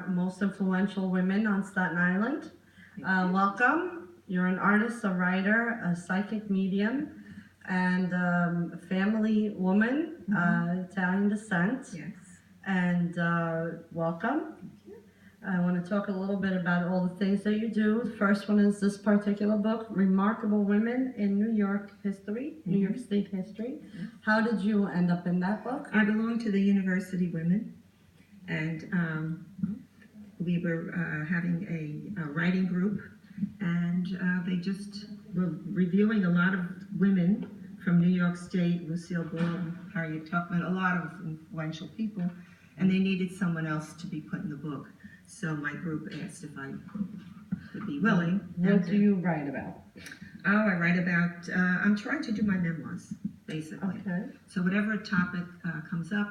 our most influential women on Staten Island. Welcome. You're an artist, a writer, a psychic medium, and a family woman, Italian descent. Yes. And welcome. I want to talk a little bit about all the things that you do. The first one is this particular book, Remarkable Women in New York History, New York State History. How did you end up in that book? I belong to the University Women, and we were having a writing group, and they just were reviewing a lot of women from New York State, Lucille Ball, Harriet Tubman, a lot of influential people, and they needed someone else to be put in the book. So my group asked if I would be willing. What do you write about? Oh, I write about, I'm trying to do my memoirs, basically. Okay. So whatever topic comes up,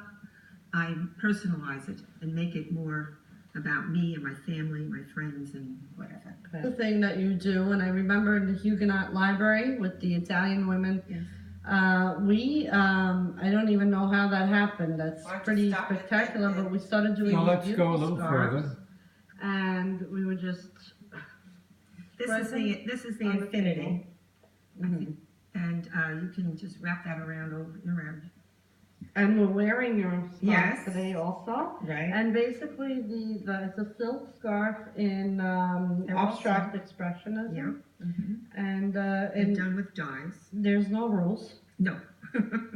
I personalize it and make it more about me and my family, my friends, and whatever. The thing that you do, and I remember in the Huguenot Library with the Italian women, Yes. I don't even know how that happened. That's pretty spectacular, but we started doing Now let's go a beautiful little scarves, further. and we were just This is the on the infinity, Mhm. and you can just wrap that around. And we're wearing your scarf Yes. today also. Right. And basically, it's a silk scarf in abstract expressionism. Yeah. And And done with dyes. there's no rules. No.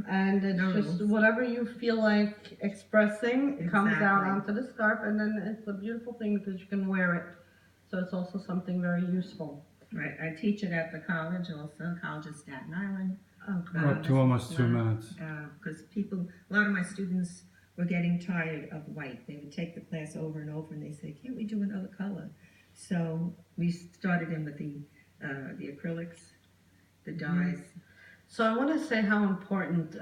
And it's No just rules. whatever you feel like expressing comes out Exactly. onto the scarf, and then it's a beautiful thing because you can wear it. So it's also something very useful. Right. I teach it at the college also, College of Staten Island. Okay. We're up to almost 2 minutes. Because a lot of my students were getting tired of white. They would take the class over and over, and they say, "Can't we do another color?" So we started in with the acrylics, the dyes. So I want to say how important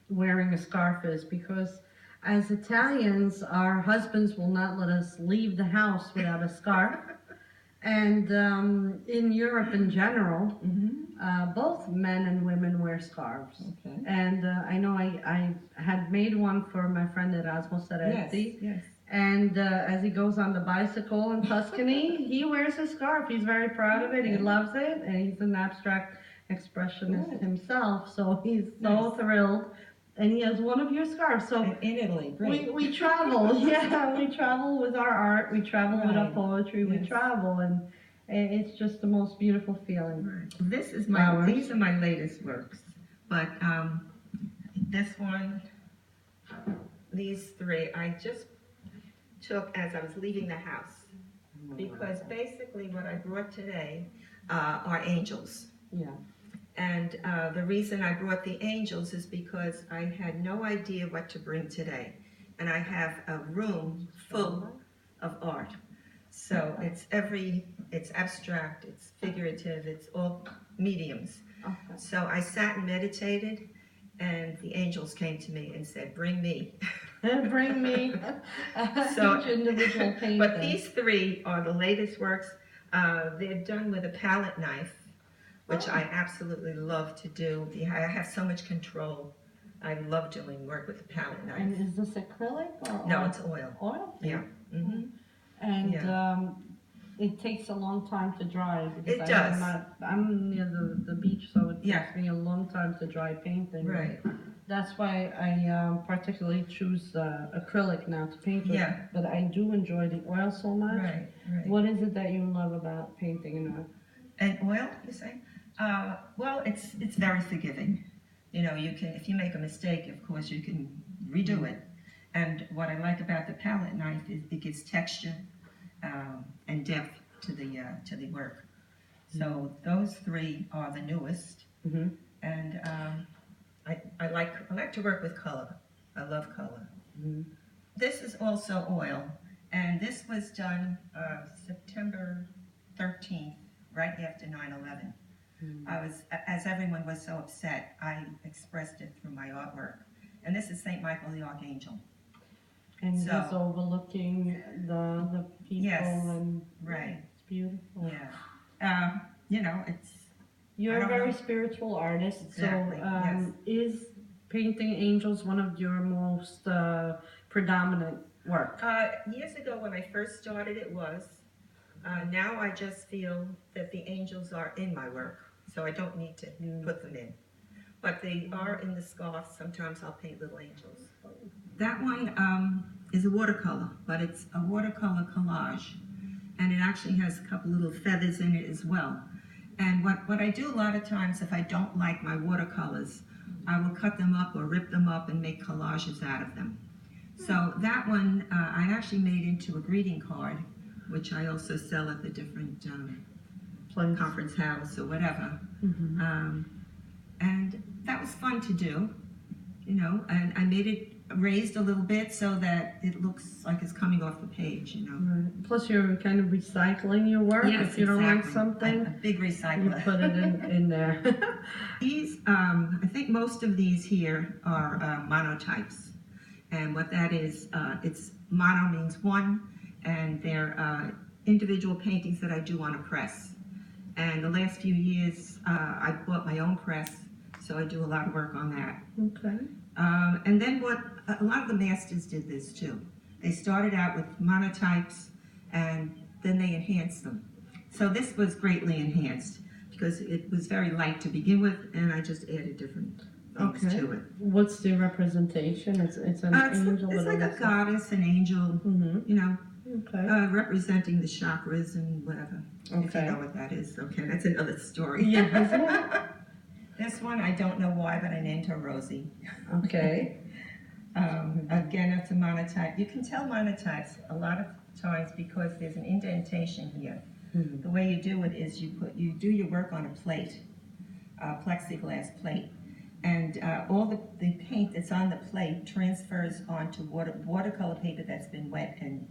wearing a scarf is, because as Italians, our husbands will not let us leave the house without a scarf. And in Europe in general, both men and women wear scarves. Okay. And I know I had made one for my friend Erasmo Saretti. Yes. And as he goes on the bicycle in Tuscany, he wears his scarf. He's very proud of it. He loves it. And he's an abstract expressionist himself. So he's so thrilled. And he has one of your scarves. So In Italy, great. we travel. Yeah, we travel with our art. We travel with our Right. poetry. We Yes. travel. And it's just the most beautiful feeling. Right. This is Flowers. these are my latest works, but this one, these three, I just took as I was leaving the house, because basically what I brought today are angels. Yeah. And the reason I brought the angels is because I had no idea what to bring today, and I have a room full of art. So it's abstract, it's figurative, it's all mediums. Okay. So I sat and meditated, and the angels came to me and said, "Bring me." Bring me So- each individual painting. But these three are the latest works. They're done with a palette knife, which I absolutely love to do. I have so much control. I love doing work with the palette knife. And is this acrylic or No, oil? it's oil. Oil? Yeah. hmm And Yeah. it takes a long time to dry. Because It does. I'm near the beach, so it Yeah. takes me a long time to dry painting. Right. That's why I particularly choose acrylic now to paint with. Yeah. But I do enjoy the oil so much. Right. What is it that you love about painting in oil? And oil, you say? Well, it's very forgiving. You know, you can, if you make a mistake, of course, you can redo it. And what I like about the palette knife is it gives texture and depth to the work. So those three are the newest, Mm-hmm. and I like to work with color. I love color. Mm-hmm. This is also oil, and this was done September 13th, right after 9/11. I was, as everyone was so upset, I expressed it through my artwork. And this is St. Michael the Archangel. And So- he's overlooking the people, Yes. and Right. it's beautiful. Yeah. You know, it's, You're I a don't very know. spiritual artist. Exactly, So yes. is painting angels one of your most predominant work? Years ago when I first started, it was. Now I just feel that the angels are in my work, so I don't need to put them in. But they are in the scarf. Sometimes I'll paint little angels. That one is a watercolor, but it's a watercolor collage. And it actually has a couple little feathers in it as well. And what I do a lot of times, if I don't like my watercolors, I will cut them up or rip them up and make collages out of them. So that one I actually made into a greeting card, which I also sell at the different conference house or whatever. And that was fun to do, you know, and I made it raised a little bit so that it looks like it's coming off the page, you know. Right. Plus you're kind of recycling your work. Yes, if you don't like exactly. something, a big you recycler. put it in there. These, I think most of these here are monotypes. And what that is, it's mono means one, and they're individual paintings that I do on a press. And the last few years, I bought my own press, so I do a lot of work on that. Okay. And then a lot of the masters did this too. They started out with monotypes, and then they enhanced them. So this was greatly enhanced because it was very light to begin with, and I just added different things to it. What's the representation? It's an angel. It's like a goddess, an angel, you know, representing the chakras and whatever. If you know what that is. Okay, that's another story. Yeah. This one, I don't know why, but I named her Rosie. Okay. Again, it's a monotype. You can tell monotypes a lot of times because there's an indentation here. The way you do it is you do your work on a plate, a plexiglass plate, and all the paint that's on the plate transfers onto watercolor paper that's been wet and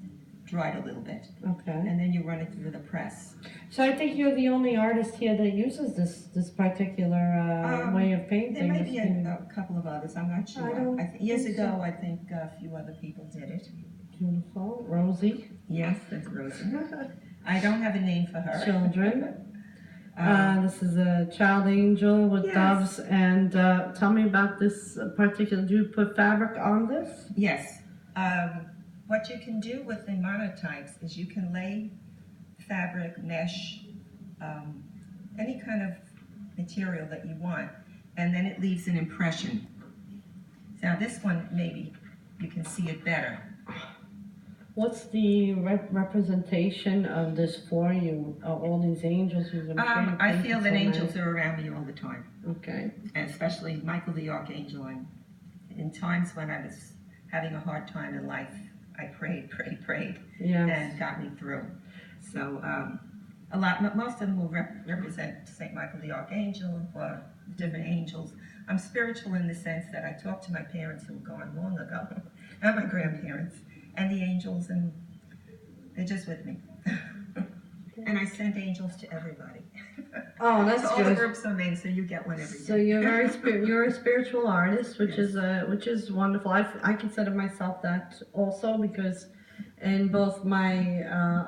dried a little bit. Okay. And then you run it through the press. So I think you're the only artist here that uses this particular way of painting. There may be a couple of others, I'm not sure. Years ago, I think a few other people did it. Beautiful. Rosie. Yes, that's Rosie. I don't have a name for her. Children. This is a child angel with doves. And tell me about this particular, do you put fabric on this? Yes. What you can do with the monotypes is you can lay fabric, mesh, any kind of material that you want, and then it leaves an impression. Now this one, maybe you can see it better. What's the representation of this for you? All these angels you've been I feel that angels are around me all the time. Okay. And especially Michael the Archangel. In times when I was having a hard time in life, I prayed, and got me through. So most of them will represent St. Michael the Archangel or different angels. I'm spiritual in the sense that I talk to my parents who were gone long ago, and my grandparents, and the angels, and they're just with me. And I send angels to everybody. Oh, that's so good. all the groups are made, so you get one every day. So you're you're a spiritual artist, which is wonderful. I consider myself that also because in both my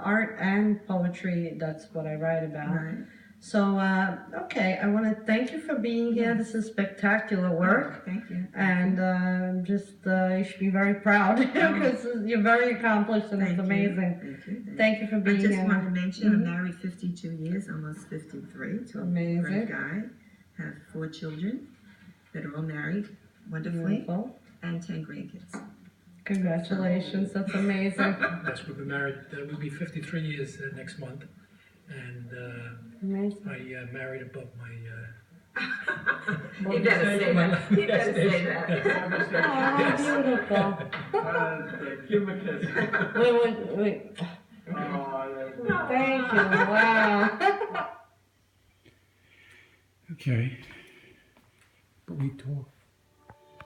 art and poetry, that's what I write about. Right. So okay, I want to thank you for being here. This is spectacular work. Thank you. And you should be very proud because you're very accomplished and it's amazing. Thank you. Thank you for being here. I just want to mention I'm married 52 years, almost 53, to a great guy. Have 4 children that are all married wonderfully, Beautiful. and 10 grandkids. Congratulations, that's amazing. Yes, we've been married, we'll be 53 years next month, and Amazing. I married above my... You better say that. You better say that. Oh, beautiful. Give him a kiss. Wait. Oh, Thank you, wow. Okay. But we talk